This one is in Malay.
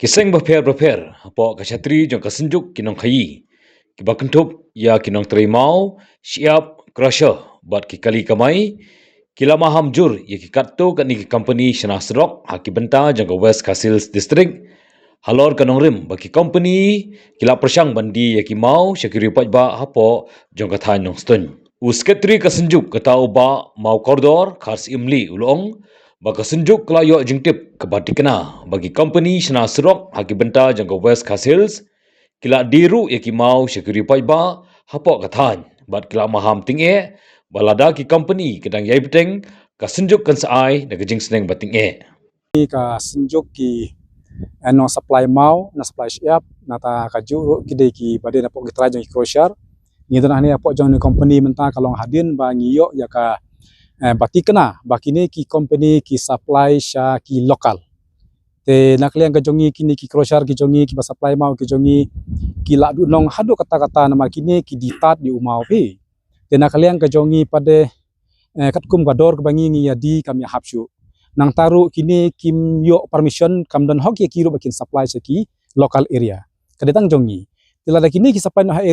Kiseng berper po kasatri jong kasenjuk kinong kayi. Kibakentup ya kinong terimau siap krasya bat kikali kamai. Kila maham jur ya kikatto kan ni company Shana Serok haki benta jong ke West Castles District. Halor kanong rim bagi company kila persang bandi ya kimau syakiri pajba hapo jong kathan nong stun. Usketri kasenjuk katau ba mau koridor khars imli ulong bagi senjuk kelayo jengtip kebatikena bagi company Shana Serok haki benta jangka West Castles kila diru ya kimau syakiri pajba hapo kathan bat kila maham tingge balada ki company kedang yai beteng kasenjuk kan saai na kejing seneng batingge ka senjuk ki no supply mau na supply siap nata kaju kide ki bade na pok gitra jong crosser ni dan ani apok jong ni company menta kalong hadin ba ngiyo ya ka batikena bakini ki company ki supply sha ki lokal te nakliang ka jongi kini ki crosser ki jongi ki supply mau ki jongi ki la du nong hadu kata-kata nama kini ki ditat di umau pi te nakliang ka jongi pade katkum gador bangi ngi yadi kami hapsu nang taru kini kim yo permission kam dan hok ye kiro bakin supply seki local area kadetang jongi tilada kini ki supply no area